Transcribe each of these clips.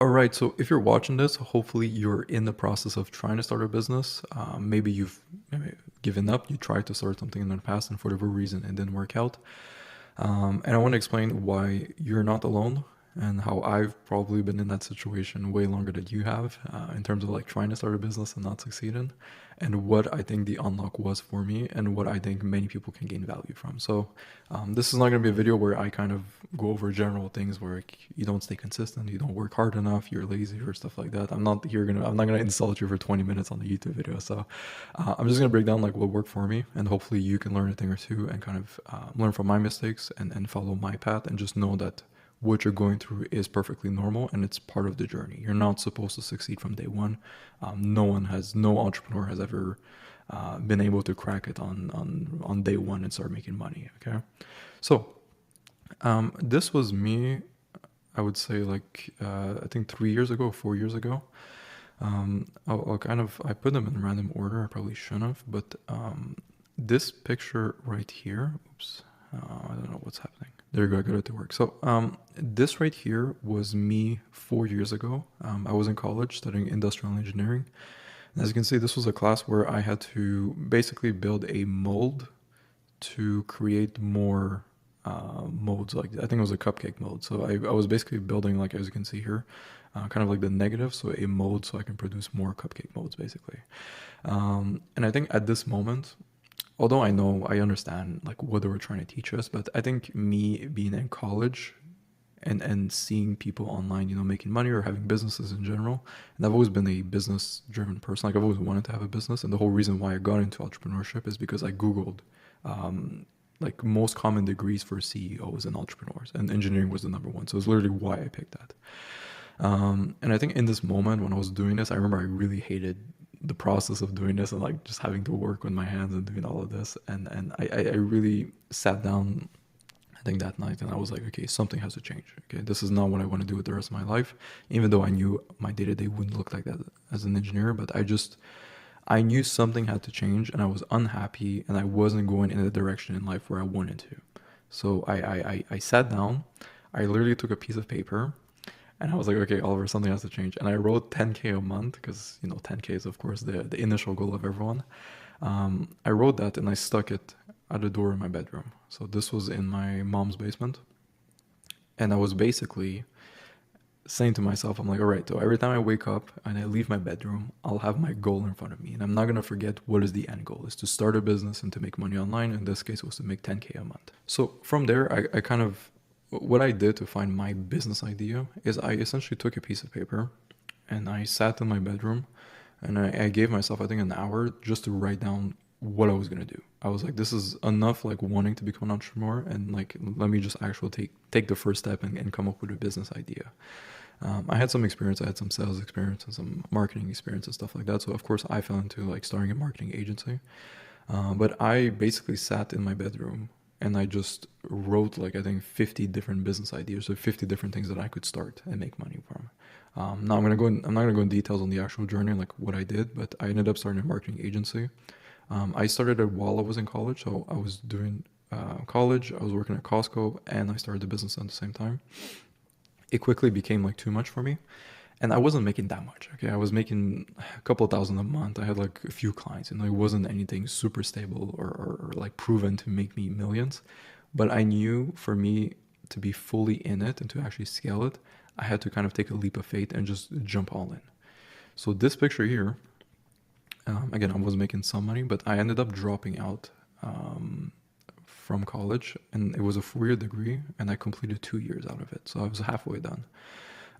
All right, so if you're watching this, hopefully you're in the process of trying to start a business. Maybe you've maybe given up, you tried to start something in the past and for whatever reason it didn't work out. And I want to explain why you're not alone and how I've probably been in that situation way longer than you have, in terms of like trying to start a business and not succeeding, and what I think the unlock was for me and what I think many people can gain value from. So this is not going to be a video where I kind of go over general things where like, you don't stay consistent, you don't work hard enough, you're lazy or stuff like that. I'm not gonna insult you for 20 minutes on the YouTube video. So I'm just gonna break down like what worked for me, and hopefully you can learn a thing or two and kind of learn from my mistakes and follow my path, and just know that what you're going through is perfectly normal and it's part of the journey. You're not supposed to succeed from day one. No entrepreneur has ever been able to crack it on day one and start making money. Okay, so this was me, I would say like I think 3 years ago, 4 years ago. I put them in random order. I probably shouldn't have, but this picture right here. Oops, I don't know what's happening. There you go. I got it to work. So this right here was me 4 years ago. I was in college studying industrial engineering. And as you can see, this was a class where I had to basically build a mold to create more modes. Like I think it was a cupcake mode. So I was basically building, like as you can see here, kind of like the negative, so a mode so I can produce more cupcake modes basically. And I think at this moment, although I understand like what they were trying to teach us, but I think me being in college and seeing people online, making money or having businesses in general. And I've always been a business driven person. Like I've always wanted to have a business. And the whole reason why I got into entrepreneurship is because I Googled like most common degrees for CEOs and entrepreneurs, and engineering was the number one. So it's literally why I picked that. And I think in this moment when I was doing this, I remember I really hated the process of doing this and like just having to work with my hands and doing all of this. And I really sat down, I think that night, and I was like, okay, something has to change. Okay, this is not what I want to do with the rest of my life. Even though I knew my day to day wouldn't look like that as an engineer, but I knew something had to change, and I was unhappy, and I wasn't going in the direction in life where I wanted to. So I sat down, I literally took a piece of paper, and I was like, okay, Oliver, something has to change. And I wrote 10K a month because, 10K is, of course, the initial goal of everyone. I wrote that and I stuck it at the door in my bedroom. So this was in my mom's basement. And I was basically saying to myself, I'm like, all right, so every time I wake up and I leave my bedroom, I'll have my goal in front of me. And I'm not going to forget what is the end goal, is to start a business and to make money online. In this case, it was to make 10K a month. So from there, I kind of, what I did to find my business idea is I essentially took a piece of paper and I sat in my bedroom and I gave myself, I think, an hour just to write down what I was going to do. I was like, this is enough like wanting to become an entrepreneur, and like, let me just actually take the first step and come up with a business idea. I had some experience. I had some sales experience and some marketing experience and stuff like that. So of course I fell into like starting a marketing agency. But I basically sat in my bedroom and I just wrote like I think 50 different business ideas or 50 different things that I could start and make money from. Now I'm not gonna go in details on the actual journey, like what I did, but I ended up starting a marketing agency. I started it while I was in college, so I was doing college, I was working at Costco, and I started the business at the same time. It quickly became like too much for me, and I wasn't making that much. Okay, I was making a couple of thousand a month. I had like a few clients, and it wasn't anything super stable or like proven to make me millions. But I knew for me to be fully in it and to actually scale it, I had to kind of take a leap of faith and just jump all in. So this picture here, again, I was making some money, but I ended up dropping out from college, and it was a 4 year degree, and I completed 2 years out of it. So I was halfway done.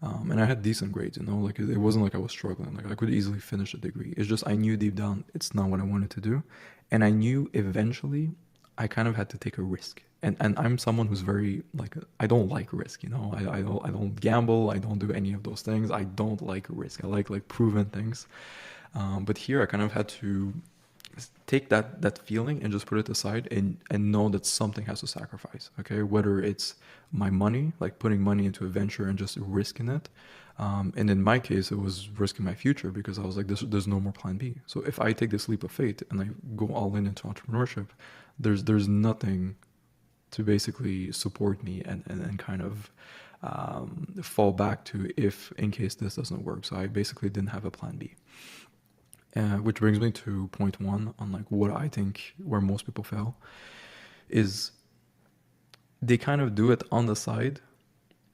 And I had decent grades, like it wasn't like I was struggling. Like I could easily finish a degree. It's just I knew deep down it's not what I wanted to do, and I knew eventually I kind of had to take a risk. And I'm someone who's very like I don't like risk. I don't gamble. I don't do any of those things. I don't like risk. I like proven things. But here I kind of had to take that feeling and just put it aside and know that something has to sacrifice. Okay, whether it's my money, like putting money into a venture and just risking it, and in my case it was risking my future because I was like, there's no more plan B. So if I take this leap of faith and I go all in into entrepreneurship, there's nothing to basically support me and kind of fall back to if in case this doesn't work. So I basically didn't have a plan B. Which brings me to point one on like what I think where most people fail is they kind of do it on the side,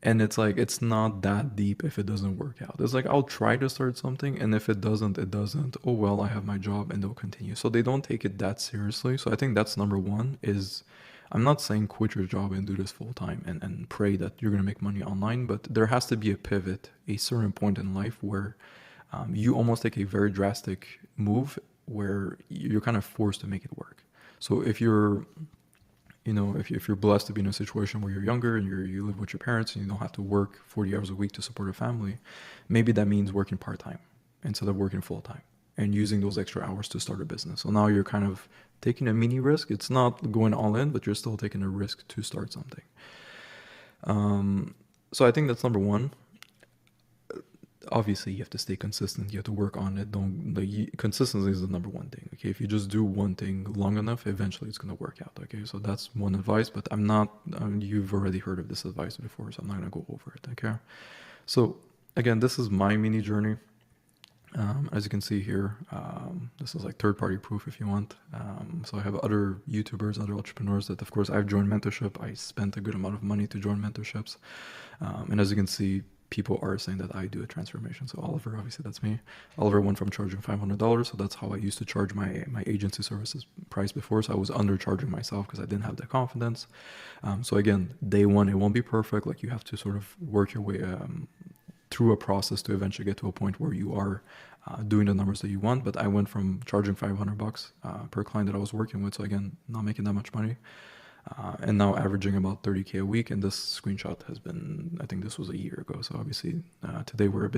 and it's like it's not that deep if it doesn't work out. It's like I'll try to start something, and if it doesn't, it doesn't. Oh well, I have my job, and they'll continue. So they don't take it that seriously. So I think that's number one. Is I'm not saying quit your job and do this full time and pray that you're gonna make money online, but there has to be a pivot, a certain point in life where you almost take a very drastic move where you're kind of forced to make it work. So if you're if you're blessed to be in a situation where you're younger and you live with your parents and you don't have to work 40 hours a week to support a family, maybe that means working part-time instead of working full-time and using those extra hours to start a business. So now you're kind of taking a mini risk. It's not going all in, but you're still taking a risk to start something. So I think that's number one. Obviously you have to stay consistent, you have to work on it. Consistency is the number one thing. Okay, if you just do one thing long enough, eventually it's going to work out. Okay, so that's one advice, but you've already heard of this advice before, so I'm not going to go over it. Okay, so again, this is my mini journey. As you can see here, this is like third-party proof if you want. So I have other YouTubers, other entrepreneurs that, of course, I've joined mentorship. I spent a good amount of money to join mentorships, and as you can see, people are saying that I do a transformation. So Oliver, obviously that's me. Oliver went from charging $500. So that's how I used to charge my agency services price before. So I was undercharging myself because I didn't have the confidence. So again, day one, it won't be perfect. Like you have to sort of work your way through a process to eventually get to a point where you are doing the numbers that you want. But I went from charging $500 per client that I was working with. So again, not making that much money. And now averaging about 30K a week. And this screenshot has been, I think this was a year ago. So obviously today we're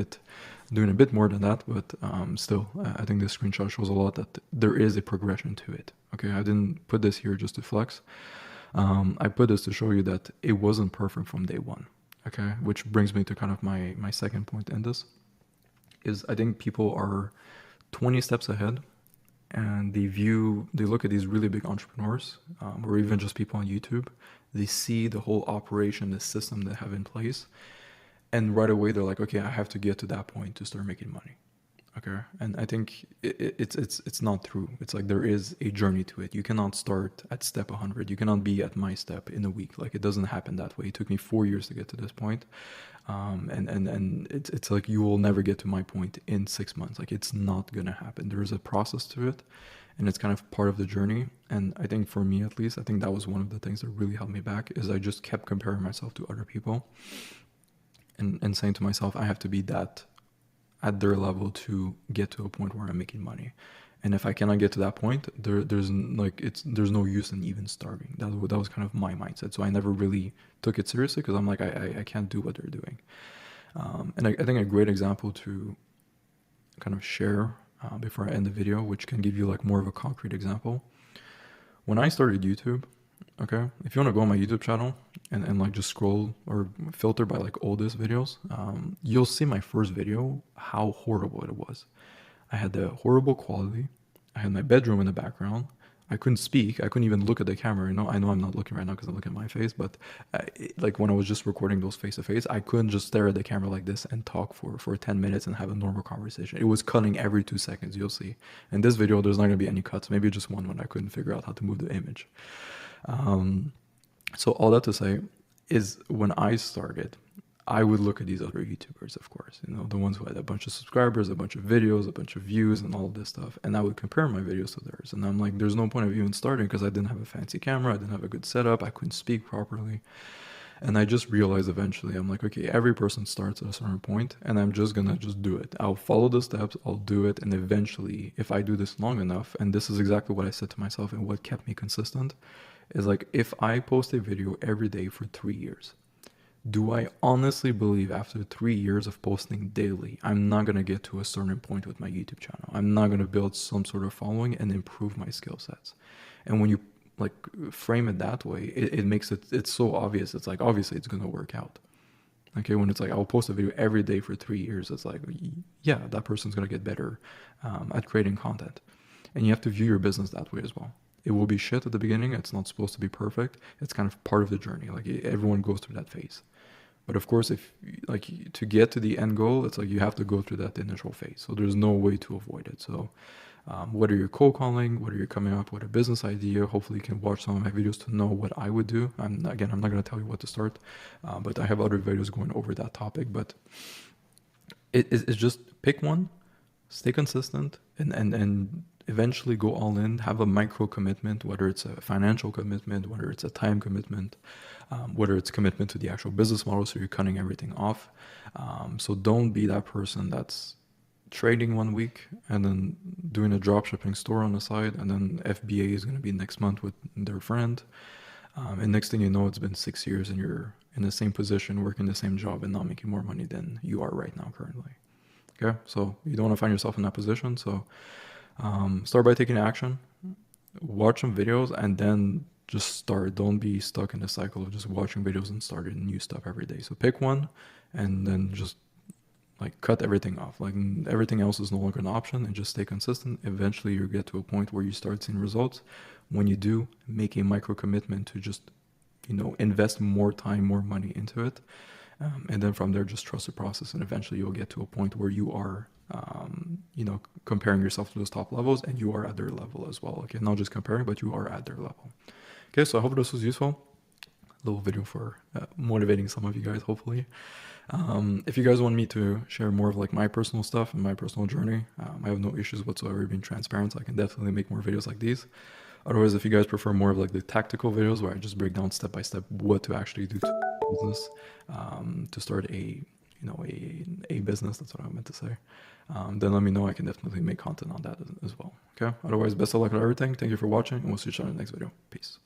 doing a bit more than that, but still, I think this screenshot shows a lot that there is a progression to it. Okay, I didn't put this here just to flex. I put this to show you that it wasn't perfect from day one. Okay, which brings me to kind of my second point in this is I think people are 20 steps ahead. And they look at these really big entrepreneurs, or even just people on YouTube. They see the whole operation, the system they have in place, and right away they're like, okay, I have to get to that point to start making money. Okay, and I think it's not true. It's like there is a journey to it. You cannot start at step 100. You cannot be at my step in a week. Like it doesn't happen that way. It took me 4 years to get to this point. And it's like you will never get to my point in 6 months. Like it's not gonna happen. There is a process to it, and it's kind of part of the journey. And I think for me at least, I think that was one of the things that really held me back is I just kept comparing myself to other people and saying to myself, I have to be that at their level to get to a point where I'm making money. And if I cannot get to that point, there's no use in even starting. That was kind of my mindset. So I never really took it seriously because I'm like, I can't do what they're doing. And I think a great example to kind of share before I end the video, which can give you like more of a concrete example. When I started YouTube, okay, if you want to go on my YouTube channel and like just scroll or filter by like oldest videos, you'll see my first video, how horrible it was. I had the horrible quality. I had my bedroom in the background. I couldn't speak. I couldn't even look at the camera. I know I'm not looking right now because I'm looking at my face, but like when I was just recording those face to face, I couldn't just stare at the camera like this and talk for 10 minutes and have a normal conversation. It was cutting every 2 seconds, you'll see. In this video, there's not going to be any cuts. Maybe just one when I couldn't figure out how to move the image. So all that to say is when I started, I would look at these other YouTubers, of course, the ones who had a bunch of subscribers, a bunch of videos, a bunch of views and all of this stuff. And I would compare my videos to theirs. And I'm like, there's no point of even starting because I didn't have a fancy camera. I didn't have a good setup. I couldn't speak properly. And I just realized eventually, I'm like, okay, every person starts at a certain point and I'm just going to just do it. I'll follow the steps. I'll do it. And eventually, if I do this long enough, and this is exactly what I said to myself and what kept me consistent, is like, if I post a video every day for 3 years, do I honestly believe after 3 years of posting daily, I'm not going to get to a certain point with my YouTube channel? I'm not going to build some sort of following and improve my skill sets. And when you like frame it that way, it makes it's so obvious. It's like, obviously it's going to work out. Okay, when it's like, I'll post a video every day for 3 years, it's like, yeah, that person's going to get better at creating content. And you have to view your business that way as well. It will be shit at the beginning. It's not supposed to be perfect. It's kind of part of the journey. Like everyone goes through that phase. But of course, if like to get to the end goal, it's like you have to go through that initial phase. So there's no way to avoid it. So whether you're cold calling, whether you're coming up with a business idea, hopefully you can watch some of my videos to know what I would do. I'm not going to tell you what to start, but I have other videos going over that topic. But it's just pick one, stay consistent, and eventually go all in. Have a micro commitment, whether it's a financial commitment, whether it's a time commitment, whether it's commitment to the actual business model, so you're cutting everything off. So don't be that person that's trading 1 week and then doing a drop shipping store on the side, and then FBA is going to be next month with their friend. And next thing you know, it's been 6 years and you're in the same position, working the same job and not making more money than you are right now currently. Okay, so you don't want to find yourself in that position. So start by taking action, watch some videos, and then just start. Don't be stuck in the cycle of just watching videos and starting new stuff every day. So pick one and then just like cut everything off. Like everything else is no longer an option, and just stay consistent. Eventually you get to a point where you start seeing results. When you do, make a micro commitment to just, invest more time, more money into it. And then from there, just trust the process, and eventually you'll get to a point where you are, comparing yourself to those top levels, and you are at their level as well. Okay, not just comparing, but you are at their level. Okay, so I hope this was useful. Little video for motivating some of you guys, hopefully. If you guys want me to share more of like my personal stuff and my personal journey, I have no issues whatsoever being transparent, so I can definitely make more videos like these. Otherwise, if you guys prefer more of like the tactical videos where I just break down step by step what to actually do to business, to start a business, that's what I meant to say, then let me know. I can definitely make content on that as well. Okay, otherwise, best of luck with everything. Thank you for watching, and we'll see each other in the next video. Peace.